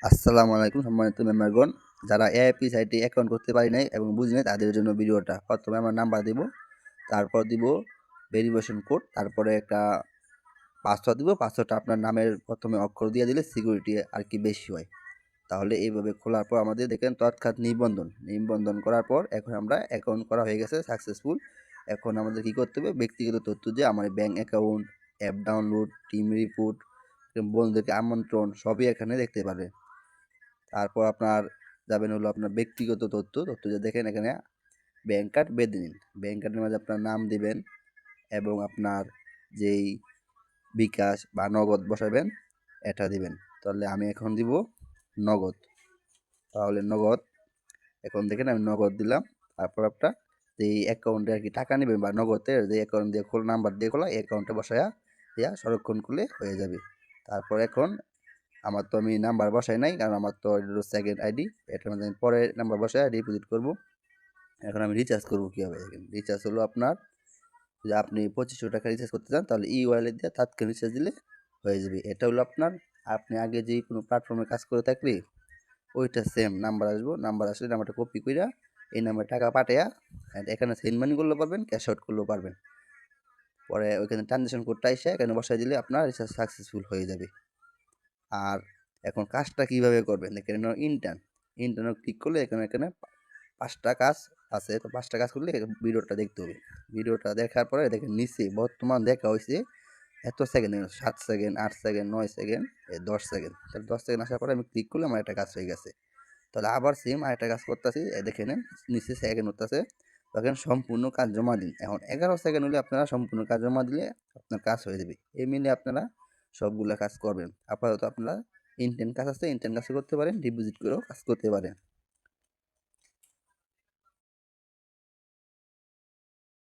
আসসালামু আলাইকুম সম্মানিত মেম্বারগণ। যারা এআইপি সাইটে অ্যাকাউন্ট করতে পারি নাই এবং বুঝি নাই তাদের জন্য ভিডিওটা। প্রথমে আমার নাম্বার দিব, তারপর দিব ভেরিফিকেশন কোড, তারপরে একটা পাসওয়ার্ড দিব। পাসওয়ার্ডটা আপনার নামের প্রথমে অক্ষর দিয়ে দিলে সিকিউরিটি আর কি বেশি হয়। তাহলে এইভাবে খোলার পর আমাদের দেখেন তৎক্ষণাৎ নিবন্ধন করার পর এখন আমরা অ্যাকাউন্ট করা হয়ে গেছে সাকসেসফুল। এখন আমাদের কি করতে হবে, ব্যক্তিগত তথ্য যে আমার bank account, app download, team report, বন্ধুদেরকে আমন্ত্রণ সবই এখানে দেখতে পারবে। তারপর আপনার যাবেন হলো আপনার ব্যক্তিগত তথ্য যে দেখেন এখানে ব্যাংক কার্ড বেঁধে নিন। ব্যাংক কার্ডের মাঝে আপনার নাম দিবেন এবং আপনার যেই বিকাশ বা নগদ বসাবেন এটা দিবেন। তাহলে আমি এখন দিব নগদ। তাহলে নগদ এখন দেখেন আমি নগদ দিলাম। তারপর আপনার যেই অ্যাকাউন্টে আর কি টাকা নেবেন বা নগদের যে অ্যাকাউন্ট দিয়ে খোলা, নাম্বার দিয়ে খোলা, এই অ্যাকাউন্টে বসায়া দিয়া সংরক্ষণ করলে হয়ে যাবে। তারপর এখন আমার তো আমি নাম্বার বসাই নাই, কারণ আমার তো সেকেন্ড আইডি। এটার মধ্যে আমি পরে নাম্বার বসায় ডিপোজিট করব। এখন আমি রিচার্জ করবো কীভাবে দেখেন। রিচার্জ হলো আপনার, যে আপনি 2500 টাকা রিচার্জ করতে চান তাহলে ই ওয়ালেট দিয়ে তাৎক্ষণিক রিচার্জ দিলে হয়ে যাবে। এটা হলো আপনার, আপনি আগে যেই কোনো প্ল্যাটফর্মে কাজ করে থাকলে ওইটা সেম নাম্বার আসবো। নাম্বার আসলে নাম্বারটা কপি কইরা এই নাম্বারে টাকা পাঠাইয়া এখানে সেন্ড মানি করলেও পারবেন, ক্যাশ আউট করলেও পারবেন। পরে ওইখানে ট্রানজ্যাকশন কোডটা এসে এখানে বসাই দিলে আপনার রিচার্জ সাকসেসফুল হয়ে যাবে। আর এখন কাজটা কিভাবে করবেন দেখেন, ইন্টার্ন ক্লিক করলে এখানে 5টা কাজ আছে। তো 5টা কাজ করলে ভিডিওটা দেখতে হবে। ভিডিওটা দেখার পরে দেখেন নিচে বর্তমান দেখা হয়েছে এত second, 7 second, 8 second, 9 second, 10 second. তাহলে 10 সেকেন্ড আসার পরে আমি ক্লিক করলে আমার একটা কাজ হয়ে গেছে। তাহলে আবার সেম আরেকটা কাজ করতেছি, দেখে নেন নিচে সেকেন্ড হতেছে। তখন সম্পূর্ণ কাজ জমা দিন। এখন 11 সেকেন্ড হলে আপনারা সম্পূর্ণ কাজ জমা দিলে আপনার কাজ হয়ে যাবে। এই মিলে আপনারা সবগুলা কাজ করবেন। আপাতত আপনারা ইন্টেন্ট কাজ আছে, ইন্টেন্ট কাজ করতে পারেন, ডিপোজিট করেও কাজ করতে পারেন।